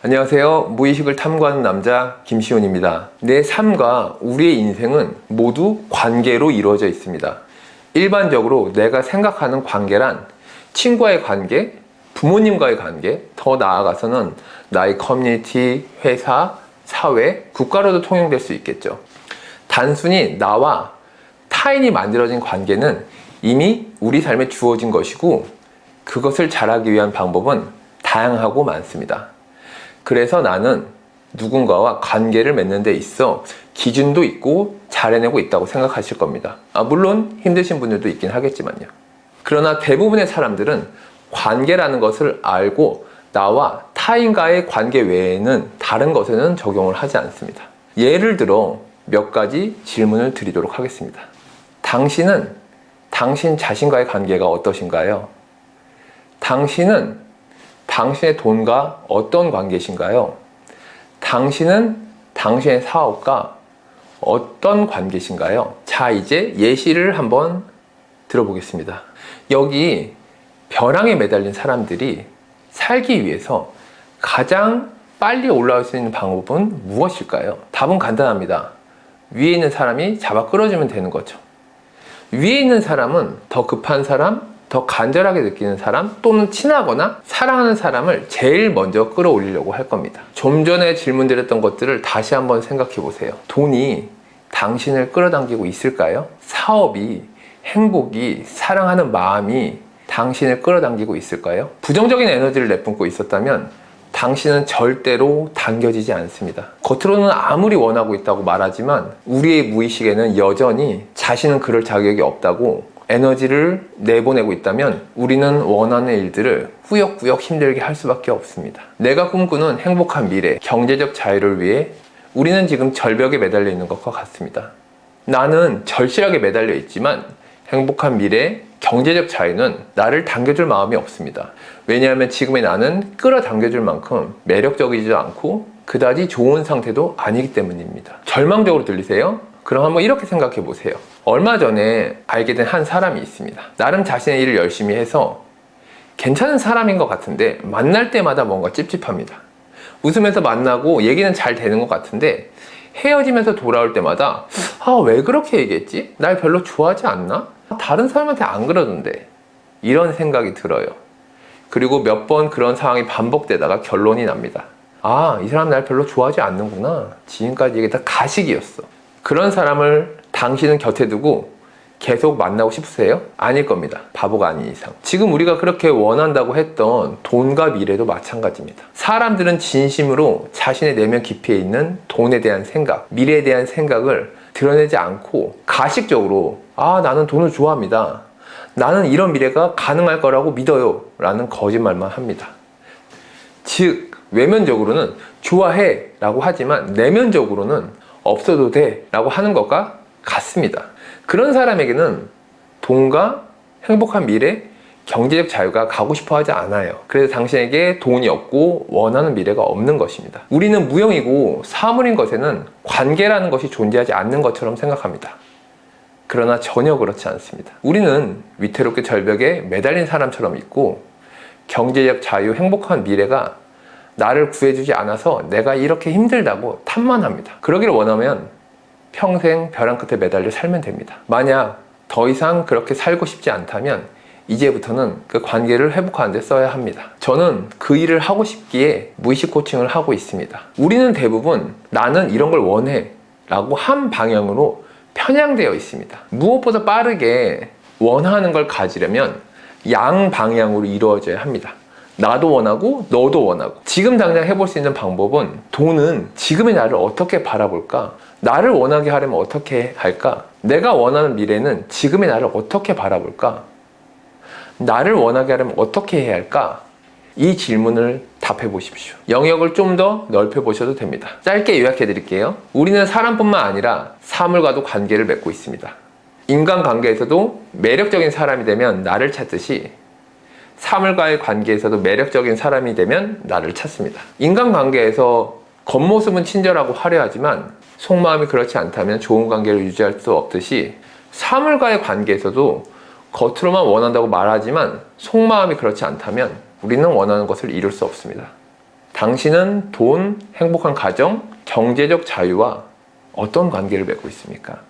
안녕하세요. 무의식을 탐구하는 남자 김시훈입니다. 내 삶과 우리의 인생은 모두 관계로 이루어져 있습니다. 일반적으로 내가 생각하는 관계란 친구와의 관계, 부모님과의 관계, 더 나아가서는 나의 커뮤니티, 회사, 사회, 국가로도 통용될 수 있겠죠. 단순히 나와 타인이 만들어진 관계는 이미 우리 삶에 주어진 것이고 그것을 잘하기 위한 방법은 다양하고 많습니다. 그래서 나는 누군가와 관계를 맺는 데 있어 기준도 있고 잘 해내고 있다고 생각하실 겁니다. 물론 힘드신 분들도 있긴 하겠지만요. 그러나 대부분의 사람들은 관계라는 것을 알고 나와 타인과의 관계 외에는 다른 것에는 적용을 하지 않습니다. 예를 들어 몇 가지 질문을 드리도록 하겠습니다. 당신은 당신 자신과의 관계가 어떠신가요? 당신은 당신의 돈과 어떤 관계신가요? 당신은 당신의 사업과 어떤 관계신가요? 자, 이제 예시를 한번 들어보겠습니다. 여기 벼랑에 매달린 사람들이 살기 위해서 가장 빨리 올라올 수 있는 방법은 무엇일까요? 답은 간단합니다. 위에 있는 사람이 잡아 끌어주면 되는 거죠. 위에 있는 사람은 더 급한 사람, 더 간절하게 느끼는 사람 또는 친하거나 사랑하는 사람을 제일 먼저 끌어올리려고 할 겁니다. 좀 전에 질문드렸던 것들을 다시 한번 생각해 보세요. 돈이 당신을 끌어당기고 있을까요? 사업이, 행복이, 사랑하는 마음이 당신을 끌어당기고 있을까요? 부정적인 에너지를 내뿜고 있었다면 당신은 절대로 당겨지지 않습니다. 겉으로는 아무리 원하고 있다고 말하지만 우리의 무의식에는 여전히 자신은 그럴 자격이 없다고 에너지를 내보내고 있다면 우리는 원하는 일들을 꾸역꾸역 힘들게 할 수밖에 없습니다. 내가 꿈꾸는 행복한 미래, 경제적 자유를 위해 우리는 지금 절벽에 매달려 있는 것과 같습니다. 나는 절실하게 매달려 있지만 행복한 미래, 경제적 자유는 나를 당겨줄 마음이 없습니다. 왜냐하면 지금의 나는 끌어당겨줄 만큼 매력적이지도 않고 그다지 좋은 상태도 아니기 때문입니다. 절망적으로 들리세요? 그럼 한번 이렇게 생각해 보세요. 얼마 전에 알게 된 한 사람이 있습니다. 나름 자신의 일을 열심히 해서 괜찮은 사람인 것 같은데 만날 때마다 뭔가 찝찝합니다. 웃으면서 만나고 얘기는 잘 되는 것 같은데 헤어지면서 돌아올 때마다 왜 그렇게 얘기했지? 날 별로 좋아하지 않나? 다른 사람한테 안 그러던데 이런 생각이 들어요. 그리고 몇 번 그런 상황이 반복되다가 결론이 납니다. 이 사람 날 별로 좋아하지 않는구나. 지금까지 이게 다 가식이었어. 그런 사람을 당신은 곁에 두고 계속 만나고 싶으세요? 아닐 겁니다. 바보가 아닌 이상. 지금 우리가 그렇게 원한다고 했던 돈과 미래도 마찬가지입니다. 사람들은 진심으로 자신의 내면 깊이에 있는 돈에 대한 생각, 미래에 대한 생각을 드러내지 않고 가식적으로 나는 돈을 좋아합니다. 나는 이런 미래가 가능할 거라고 믿어요. 라는 거짓말만 합니다. 즉, 외면적으로는 좋아해 라고 하지만 내면적으로는 없어도 돼 라고 하는 것과 같습니다. 그런 사람에게는 돈과 행복한 미래, 경제적 자유가 가고 싶어 하지 않아요. 그래서 당신에게 돈이 없고 원하는 미래가 없는 것입니다. 우리는 무형이고 사물인 것에는 관계라는 것이 존재하지 않는 것처럼 생각합니다. 그러나 전혀 그렇지 않습니다. 우리는 위태롭게 절벽에 매달린 사람처럼 있고 경제적 자유, 행복한 미래가 나를 구해주지 않아서 내가 이렇게 힘들다고 탓만합니다. 그러기를 원하면 평생 벼랑 끝에 매달려 살면 됩니다. 만약 더 이상 그렇게 살고 싶지 않다면 이제부터는 그 관계를 회복하는 데 써야 합니다. 저는 그 일을 하고 싶기에 무의식 코칭을 하고 있습니다. 우리는 대부분 나는 이런 걸 원해 라고 한 방향으로 편향되어 있습니다. 무엇보다 빠르게 원하는 걸 가지려면 양방향으로 이루어져야 합니다. 나도 원하고 너도 원하고. 지금 당장 해볼 수 있는 방법은 돈은 지금의 나를 어떻게 바라볼까? 나를 원하게 하려면 어떻게 할까? 내가 원하는 미래는 지금의 나를 어떻게 바라볼까? 나를 원하게 하려면 어떻게 해야 할까? 이 질문을 답해 보십시오. 영역을 좀 더 넓혀 보셔도 됩니다. 짧게 요약해 드릴게요. 우리는 사람뿐만 아니라 사물과도 관계를 맺고 있습니다. 인간관계에서도 매력적인 사람이 되면 나를 찾듯이 사물과의 관계에서도 매력적인 사람이 되면 나를 찾습니다. 인간관계에서 겉모습은 친절하고 화려하지만 속마음이 그렇지 않다면 좋은 관계를 유지할 수 없듯이 사물과의 관계에서도 겉으로만 원한다고 말하지만 속마음이 그렇지 않다면 우리는 원하는 것을 이룰 수 없습니다. 당신은 돈, 행복한 가정, 경제적 자유와 어떤 관계를 맺고 있습니까?